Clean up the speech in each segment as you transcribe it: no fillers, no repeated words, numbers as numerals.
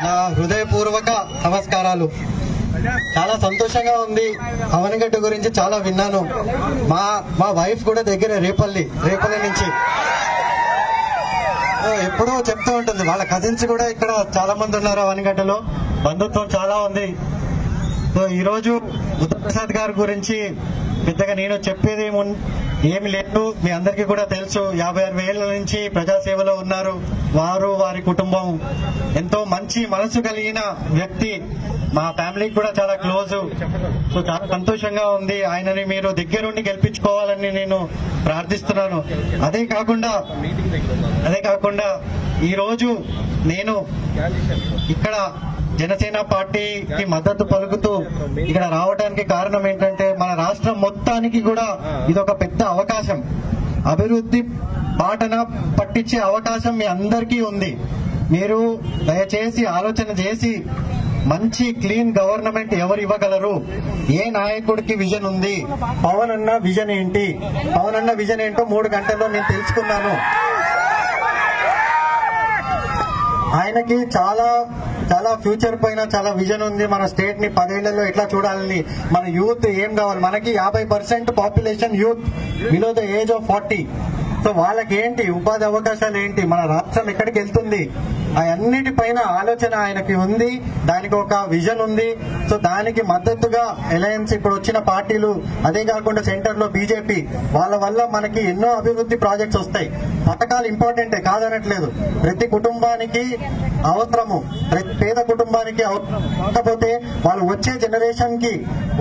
నా హృదయపూర్వక నమస్కారాలు. చాలా సంతోషంగా ఉంది. అవనిగడ్డ గురించి చాలా విన్నాను. మా వైఫ్ కూడా దగ్గర రేపల్లి నుంచి ఎప్పుడూ చెప్తూ ఉంటుంది. వాళ్ళ కజిన్స్ కూడా ఇక్కడ చాలా మంది ఉన్నారు. అవనిగడ్డలో బంధుత్వం చాలా ఉంది. సో ఈరోజు బుద్ధప్రసాద్ గారి గురించి పెద్దగా నేను చెప్పేది ఏమి లేదు. మీ అందరికీ కూడా తెలుసు. 56 ఏళ్ల నుంచి ప్రజాసేవలో ఉన్నారు. వారి కుటుంబం ఎంతో మంచి మనసు కలిగిన వ్యక్తి. మా ఫ్యామిలీకి కూడా చాలా క్లోజ్. సో చాలా సంతోషంగా ఉంది. ఆయనని మీరు దగ్గరుండి గెలిపించుకోవాలని నేను ప్రార్థిస్తున్నాను. అదే కాకుండా ఈరోజు నేను ఇక్కడ జనసేన పార్టీకి మద్దతు పలుకుతూ ఇక్కడ రావడానికి కారణం ఏంటంటే, మన రాష్ట్రం మొత్తానికి కూడా ఇదొక పెద్ద అవకాశం. అభివృద్ధి బాటన పట్టించే అవకాశం మీ అందరికీ ఉంది. మీరు దయచేసి ఆలోచన చేసి మంచి క్లీన్ గవర్నమెంట్ ఎవరు ఇవ్వగలరు? ఏ నాయకుడికి విజన్ ఉంది? పవన్ అన్న విజన్ ఏంటి? పవన్ అన్న విజన్ ఏంటో 3 గంటల్లో నేను తెలుసుకున్నాను. ఆయనకి చాలా ఫ్యూచర్ పైన చాలా విజన్ ఉంది. మన స్టేట్ ని 10 ఏళ్లలో ఎట్లా చూడాలని, మన యూత్ ఏం కావాలి. మనకి 50% population youth below the age of 40. So వాళ్ళకి ఏంటి ఉపాధి అవకాశాలు ఏంటి, మన రాష్ట్రం ఎక్కడికి వెళ్తుంది, అన్నిటిపైన ఆలోచన ఆయనకి ఉంది. దానికి ఒక విజన్ ఉంది. సో దానికి మద్దతుగా అలయన్స్ ఇప్పుడు వచ్చిన పార్టీలు, అదే కాకుండా సెంటర్ లో బీజేపీ, వాళ్ళ వల్ల మనకి ఎన్నో అభివృద్ధి ప్రాజెక్ట్స్ వస్తాయి. పథకాలు ఇంపార్టెంటే, కాదనట్లేదు. ప్రతి కుటుంబానికి అవసరము, ప్రతి పేద కుటుంబానికి కాకపోతే వాళ్ళు వచ్చే జనరేషన్ కి,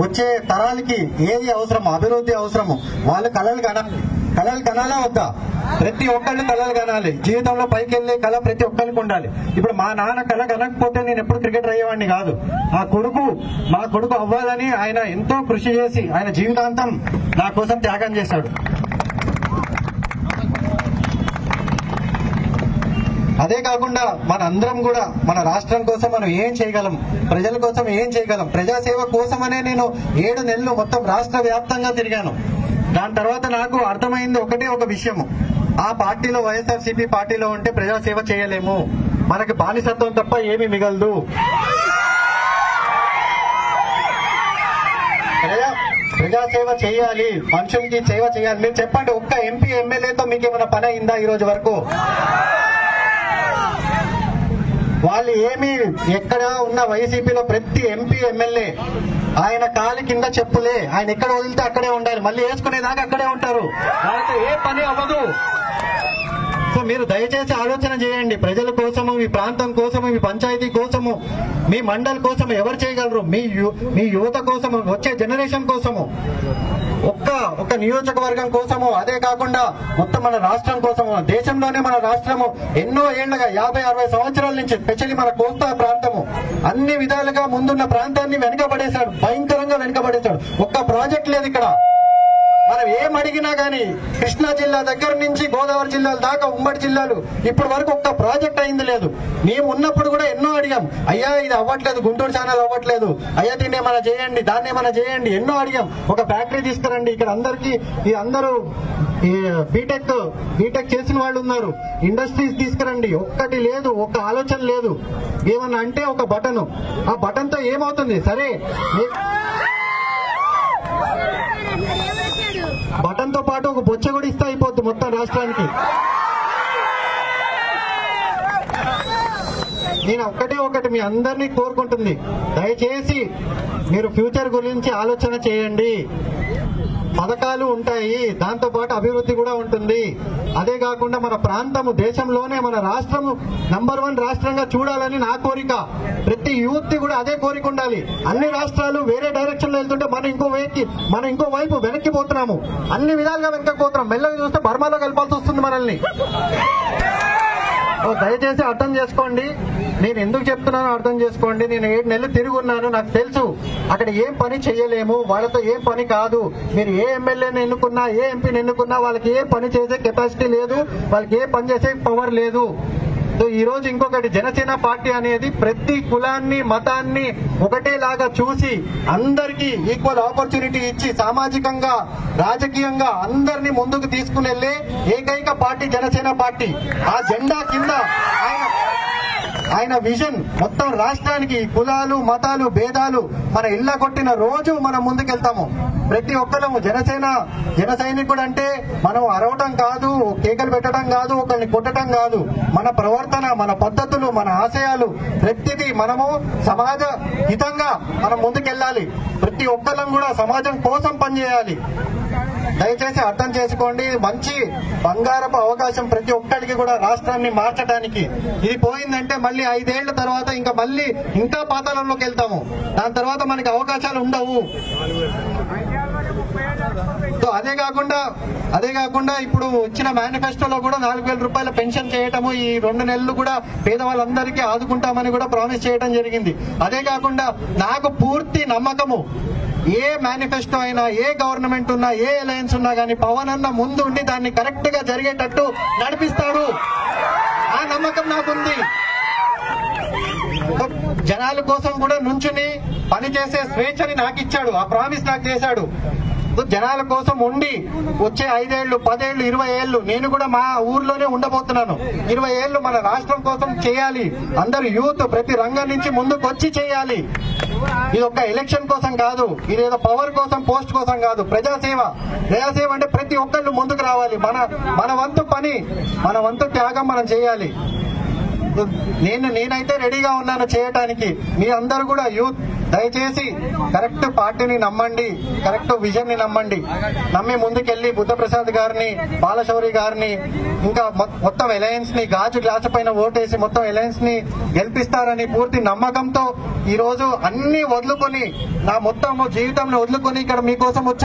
వచ్చే తరాలకి ఏది అవసరము, అభివృద్ధి అవసరము. వాళ్ళు కలలు కనాలా వద్దా? ప్రతి ఒక్కళ్ళు కలలు కనాలి. జీవితంలో పైకి వెళ్లే కళ ప్రతి ఒక్కరికి ఉండాలి. ఇప్పుడు మా నాన్న కళ కనకపోతే నేను ఎప్పుడు క్రికెటర్ అయ్యేవాడిని కాదు. మా కొడుకు అవ్వాలని ఆయన ఎంతో కృషి చేసి ఆయన జీవితాంతం నా కోసం త్యాగం చేశాడు. అదే కాకుండా మన అందరం కూడా మన రాష్ట్రం కోసం మనం ఏం చేయగలం, ప్రజల కోసం ఏం చేయగలం, ప్రజాసేవ కోసమనే నేను 7 నెలలు మొత్తం రాష్ట్ర వ్యాప్తంగా తిరిగాను. దాని తర్వాత నాకు అర్థమైంది ఒక విషయము. ఆ పార్టీలో, వైఎస్ఆర్సీపీ పార్టీలో ఉంటే ప్రజాసేవ చేయలేము. మనకి బానిసత్వం తప్ప ఏమీ మిగలదు. ప్రజాసేవ చేయాలి, మనుషులకి సేవ చేయాలి. మీరు చెప్పండి, ఒక్క ఎంపీ ఎమ్మెల్యేతో మీకు ఏమైనా పని అయిందా ఈ రోజు వరకు? వాళ్ళు ఏమి, ఎక్కడ ఉన్న వైసీపీలో ప్రతి ఎంపీ ఎమ్మెల్యే ఆయన కాలి కింద చెప్పులే. ఆయన ఎక్కడ వదిలితే అక్కడే ఉండాలి, మళ్ళీ వేసుకునేదాకా అక్కడే ఉంటారు. వాళ్ళతో ఏ పని అవ్వదు. సో మీరు దయచేసి ఆలోచన చేయండి. ప్రజల కోసము, మీ ప్రాంతం కోసము, మీ పంచాయతీ కోసము, మీ మండల్ కోసం ఎవరు చేయగలరు? మీ యువత కోసము, వచ్చే జనరేషన్ కోసము, ఒక్క నియోజకవర్గం కోసము, అదే కాకుండా మొత్తం మన రాష్ట్రం కోసము. దేశంలోనే మన రాష్ట్రము ఎన్నో ఏళ్లుగా 50-60 సంవత్సరాల నుంచి, స్పెషల్లీ మన కోస్తా ప్రాంతము అన్ని విధాలుగా ముందున్న ప్రాంతాన్ని వెనుకబడేశాడు, భయంకరంగా వెనుకబడేశాడు. ఒక్క ప్రాజెక్ట్ లేదు ఇక్కడ. మనం ఏం అడిగినా గానీ కృష్ణా జిల్లా దగ్గర నుంచి గోదావరి జిల్లాల దాకా, ఉమ్మడి జిల్లాలు ఇప్పటి వరకు ఒక్క ప్రాజెక్ట్ అయింది లేదు. మేము ఉన్నప్పుడు కూడా ఎన్నో అడిగాం. అయ్యా ఇది అవ్వట్లేదు, గుంటూరు ఛానల్ అవ్వట్లేదు, అయ్యా దీన్ని ఏమైనా చేయండి, దాన్ని ఏమైనా చేయండి, ఎన్నో అడిగాం. ఒక ఫ్యాక్టరీ తీసుకురండి. ఇక్కడ అందరూ బీటెక్ చేసిన వాళ్ళు ఉన్నారు. ఇండస్ట్రీస్ తీసుకురండి. ఒక్కటి లేదు, ఒక్క ఆలోచన లేదు. ఏమన్నా అంటే ఒక బటన్, ఆ బటన్ తో ఏమవుతుంది? సరే, బటన్ తో పాటు ఒక బొచ్చ కూడా ఇస్తే అయిపోద్ది మొత్తం రాష్ట్రానికి. నేను ఒకటి మీ అందరినీ కోరుకుంటుంది, దయచేసి మీరు ఫ్యూచర్ గురించి ఆలోచన చేయండి. పథకాలు ఉంటాయి, దాంతో పాటు అభివృద్ధి కూడా ఉంటుంది. అదే కాకుండా మన ప్రాంతము, దేశంలోనే మన రాష్ట్రము నంబర్ 1 రాష్ట్రంగా చూడాలని నా కోరిక. ప్రతి యూత్ కూడా అదే కోరిక ఉండాలి. అన్ని రాష్ట్రాలు వేరే డైరెక్షన్ లో వెళ్తుంటే మనం ఇంకో వైపు వెనక్కిపోతున్నాము. అన్ని విధాలుగా వెనక్కిపోతున్నాం. మెల్లగా చూస్తే బర్మాలో కలపాల్సి వస్తుంది మనల్ని. దయచేసి అర్థం చేసుకోండి. నేను ఎందుకు చెప్తున్నానో అర్థం చేసుకోండి. నేను 7 నెలలు తిరిగి ఉన్నాను. నాకు తెలుసు అక్కడ ఏం పని చేయలేము, వాళ్ళతో ఏం పని కాదు. మీరు ఏ ఎమ్మెల్యేని ఎన్నుకున్నా, ఏ ఎంపీని ఎన్నుకున్నా వాళ్ళకి ఏ పని చేసే కెపాసిటీ లేదు, వాళ్ళకి ఏ పని చేసే పవర్ లేదు. సో ఈ రోజు ఇంకొకటి, జనసేన పార్టీ అనేది ప్రతి కులాన్ని, మతాన్ని ఒకటేలాగా చూసి అందరికీ ఈక్వల్ ఆపర్చునిటీ ఇచ్చి సామాజికంగా, రాజకీయంగా అందరినీ ముందుకు తీసుకుని వెళ్లే ఏకైక పార్టీ జనసేన పార్టీ. ఆ జెండా కింద ఆయన విజన్ మొత్తం రాష్ట్రానికి కులాలు మతాలు భేదాలు మన ఇళ్ళ కొట్టిన రోజు మనం ముందుకెళ్తాము. ప్రతి ఒక్కరము జన సైనికుడు అంటే మనం అరవటం కాదు, కేకలు పెట్టడం కాదు, ఒకరిని కొట్టడం కాదు. మన ప్రవర్తన, మన పద్ధతులు, మన ఆశయాలు ప్రతిదీ మనము సమాజ హితంగా మనం ముందుకెళ్ళాలి. ప్రతి ఒక్కరం కూడా సమాజం కోసం పనిచేయాలి. దయచేసి అర్థం చేసుకోండి. మంచి బంగారపు అవకాశం ప్రతి ఒక్కరికి కూడా రాష్ట్రాన్ని మార్చడానికి. ఇది పోయిందంటే మళ్ళీ 5 ఏళ్ల తర్వాత ఇంకా పాతాళంలోకి వెళ్తాము. దాని తర్వాత మనకి అవకాశాలు ఉండవు. సో అదే కాకుండా ఇప్పుడు ఇచ్చిన మేనిఫెస్టోలో కూడా 4,000 రూపాయల పెన్షన్ చేయటము, ఈ 2 నెలలు కూడా పేదవాళ్ళందరికీ ఆదుకుంటామని కూడా ప్రామిస్ చేయడం జరిగింది. అదే కాకుండా నాకు పూర్తి నమ్మకము, ఏ మేనిఫెస్టో అయినా, ఏ గవర్నమెంట్ ఉన్నా, ఏ అలయన్స్ ఉన్నా కానీ పవన్ అన్న ముందు ఉండి దాన్ని కరెక్ట్ గా జరిగేటట్టు నడిపిస్తాడు. ఆ నమ్మకం నాకుంది. జనాల కోసం కూడా నుంచుని పనిచేసే స్వేచ్ఛని నాకు ఇచ్చాడు. ఆ ప్రామిస్ నాకు చేశాడు. జనాల కోసం ఉండి వచ్చే 5 ఏళ్లు, 10 ఏళ్లు, 20 ఏళ్లు నేను కూడా మా ఊర్లోనే ఉండబోతున్నాను. 20 ఏళ్లు మన రాష్ట్రం కోసం చేయాలి. అందరూ యూత్ ప్రతి రంగం నుంచి ముందుకు వచ్చి చేయాలి. ఇది ఒక ఎలక్షన్ కోసం కాదు, ఇదేదో పవర్ కోసం, పోస్ట్ కోసం కాదు. ప్రజాసేవ అంటే ప్రతి ఒక్కళ్ళు ముందుకు రావాలి. మన వంతు పని, మన వంతు త్యాగం మనం చేయాలి. నేనైతే రెడీగా ఉన్నాను చేయటానికి. మీ అందరూ కూడా యూత్ దయచేసి కరెక్ట్ పార్టీని నమ్మండి, కరెక్ట్ విజన్ ని నమ్మండి. నమ్మి ముందుకెళ్లి బుద్ధప్రసాద్ గారిని, బాలశౌరి గారిని, ఇంకా మొత్తం అలయన్స్ ని గాజు గ్లాసు పైన ఓటేసి మొత్తం అలయన్స్ ని గెలిపిస్తారని పూర్తి నమ్మకంతో ఈ రోజు అన్ని వదులుకొని, నా మొత్తం జీవితంలో వదులుకొని ఇక్కడ మీకోసం